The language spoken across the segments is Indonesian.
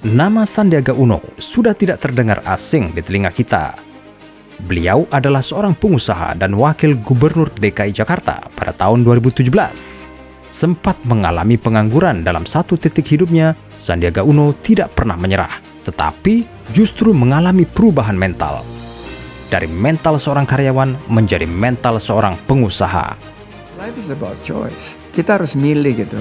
Nama Sandiaga Uno sudah tidak terdengar asing di telinga kita. Beliau adalah seorang pengusaha dan wakil gubernur DKI Jakarta pada tahun 2017. Sempat mengalami pengangguran dalam satu titik hidupnya, Sandiaga Uno tidak pernah menyerah, tetapi justru mengalami perubahan mental. Dari mental seorang karyawan menjadi mental seorang pengusaha. Life is about choice. Kita harus milih gitu.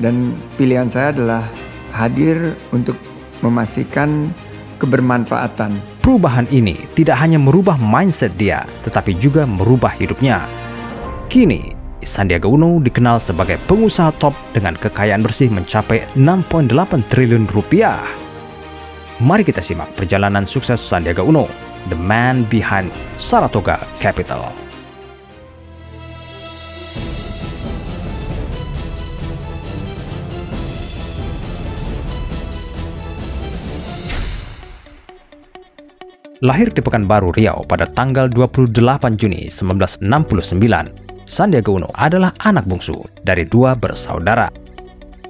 Dan pilihan saya adalah hadir untuk memastikan kebermanfaatan. Perubahan ini tidak hanya merubah mindset dia, tetapi juga merubah hidupnya. Kini, Sandiaga Uno dikenal sebagai pengusaha top dengan kekayaan bersih mencapai 6,8 triliun rupiah. Mari kita simak perjalanan sukses Sandiaga Uno, the man behind Saratoga Capital. Lahir di Pekanbaru, Riau pada tanggal 28 Juni 1969, Sandiaga Uno adalah anak bungsu dari dua bersaudara.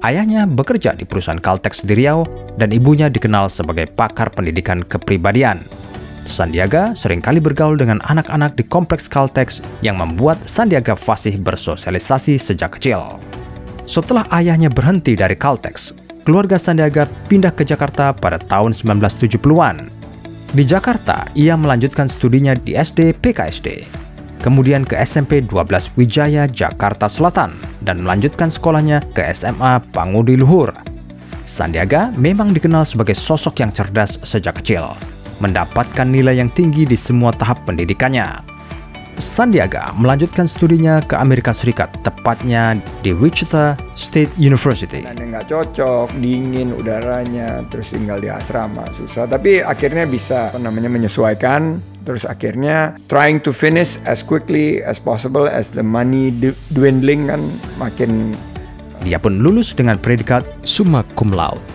Ayahnya bekerja di perusahaan Caltex di Riau dan ibunya dikenal sebagai pakar pendidikan kepribadian. Sandiaga seringkali bergaul dengan anak-anak di kompleks Caltex yang membuat Sandiaga fasih bersosialisasi sejak kecil. Setelah ayahnya berhenti dari Caltex, keluarga Sandiaga pindah ke Jakarta pada tahun 1970-an. Di Jakarta, ia melanjutkan studinya di SD PKSD, kemudian ke SMP 12 Wijaya, Jakarta Selatan, dan melanjutkan sekolahnya ke SMA Pangudi Luhur. Sandiaga memang dikenal sebagai sosok yang cerdas sejak kecil, mendapatkan nilai yang tinggi di semua tahap pendidikannya. Sandiaga melanjutkan studinya ke Amerika Serikat, tepatnya di Wichita State University. Dan nggak cocok, dingin udaranya, terus tinggal di asrama, susah. Tapi akhirnya bisa menyesuaikan, terus akhirnya trying to finish as quickly as possible as the money dwindling kan makin. Dia pun lulus dengan predikat summa cum laude.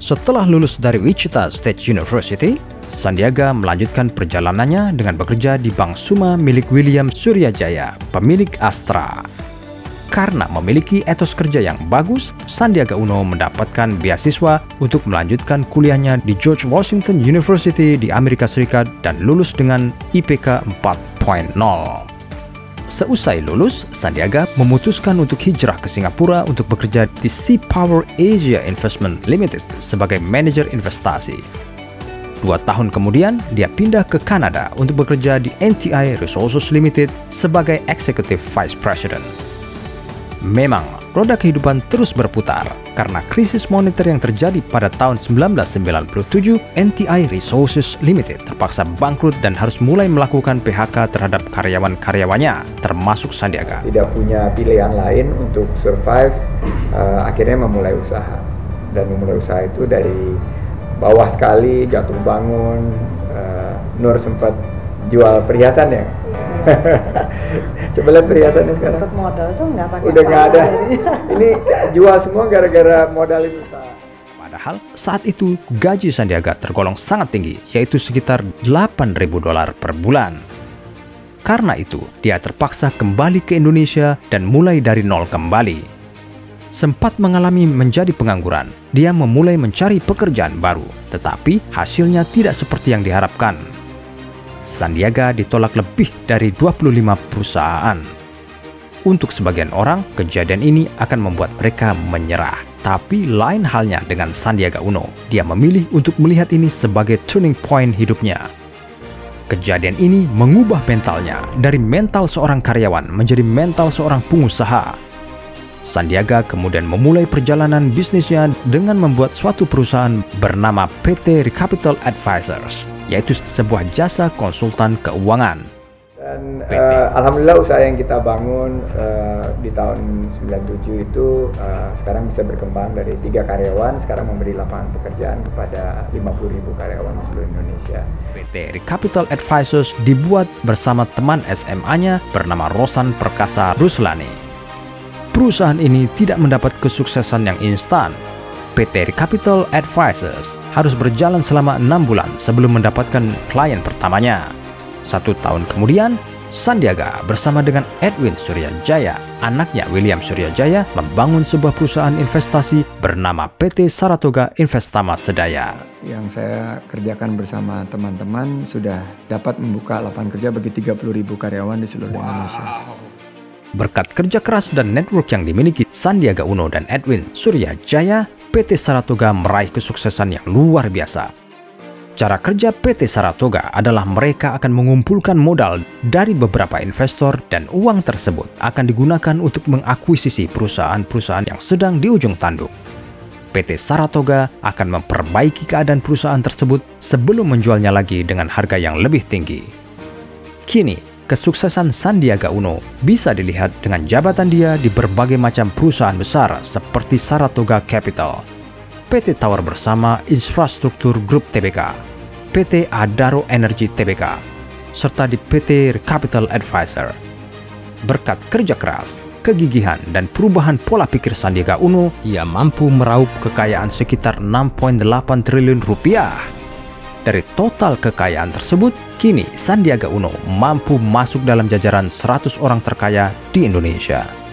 Setelah lulus dari Wichita State University, Sandiaga melanjutkan perjalanannya dengan bekerja di Bank Suma milik William Suryajaya, pemilik Astra. Karena memiliki etos kerja yang bagus, Sandiaga Uno mendapatkan beasiswa untuk melanjutkan kuliahnya di George Washington University di Amerika Serikat dan lulus dengan IPK 4.0. Seusai lulus, Sandiaga memutuskan untuk hijrah ke Singapura untuk bekerja di Sea Power Asia Investment Limited sebagai manajer investasi. 2 tahun kemudian, dia pindah ke Kanada untuk bekerja di NTI Resources Limited sebagai Executive Vice President. Memang, roda kehidupan terus berputar karena krisis moneter yang terjadi pada tahun 1997, NTI Resources Limited terpaksa bangkrut dan harus mulai melakukan PHK terhadap karyawan-karyawannya, termasuk Sandiaga. Tidak punya pilihan lain untuk survive, akhirnya memulai usaha. Dan memulai usaha itu dari bawah sekali, jatuh bangun. Nur sempat jual perhiasan ya. Coba lihat perhiasannya sekarang. Untuk modal itu nggak pakai. Udah nggak ada. Ini jual semua gara-gara modal usaha. Padahal saat itu gaji Sandiaga tergolong sangat tinggi, yaitu sekitar $8.000 per bulan. Karena itu, dia terpaksa kembali ke Indonesia dan mulai dari nol kembali. Sempat mengalami menjadi pengangguran, dia memulai mencari pekerjaan baru, tetapi hasilnya tidak seperti yang diharapkan. Sandiaga ditolak lebih dari 25 perusahaan. Untuk sebagian orang, kejadian ini akan membuat mereka menyerah. Tapi lain halnya dengan Sandiaga Uno. Dia memilih untuk melihat ini sebagai turning point hidupnya. Kejadian ini mengubah mentalnya dari mental seorang karyawan menjadi mental seorang pengusaha. Sandiaga kemudian memulai perjalanan bisnisnya dengan membuat suatu perusahaan bernama PT Recapital Advisors, yaitu sebuah jasa konsultan keuangan. Dan alhamdulillah usaha yang kita bangun di tahun 97 itu sekarang bisa berkembang dari 3 karyawan, sekarang memberi lapangan pekerjaan kepada 50.000 karyawan di seluruh Indonesia. PT Recapital Advisors dibuat bersama teman SMA-nya bernama Rosan Perkasa Ruslani. Perusahaan ini tidak mendapat kesuksesan yang instan. PT Recapital Advisors harus berjalan selama 6 bulan sebelum mendapatkan klien pertamanya. 1 tahun kemudian, Sandiaga bersama dengan Edwin Suryajaya, anaknya William Suryajaya, membangun sebuah perusahaan investasi bernama PT Saratoga Investama Sedaya. Yang saya kerjakan bersama teman-teman sudah dapat membuka lapangan kerja bagi 30.000 karyawan di seluruh Indonesia. Berkat kerja keras dan network yang dimiliki Sandiaga Uno dan Edwin Suryajaya, PT Saratoga meraih kesuksesan yang luar biasa. Cara kerja PT Saratoga adalah mereka akan mengumpulkan modal dari beberapa investor dan uang tersebut akan digunakan untuk mengakuisisi perusahaan-perusahaan yang sedang di ujung tanduk. PT Saratoga akan memperbaiki keadaan perusahaan tersebut sebelum menjualnya lagi dengan harga yang lebih tinggi. Kini, kesuksesan Sandiaga Uno bisa dilihat dengan jabatan dia di berbagai macam perusahaan besar seperti Saratoga Capital, PT Tower Bersama Infrastruktur Group Tbk, PT Adaro Energy Tbk, serta di PT Capital Advisor. Berkat kerja keras, kegigihan, dan perubahan pola pikir Sandiaga Uno, ia mampu meraup kekayaan sekitar 6,8 triliun rupiah. Dari total kekayaan tersebut, kini Sandiaga Uno mampu masuk dalam jajaran 100 orang terkaya di Indonesia.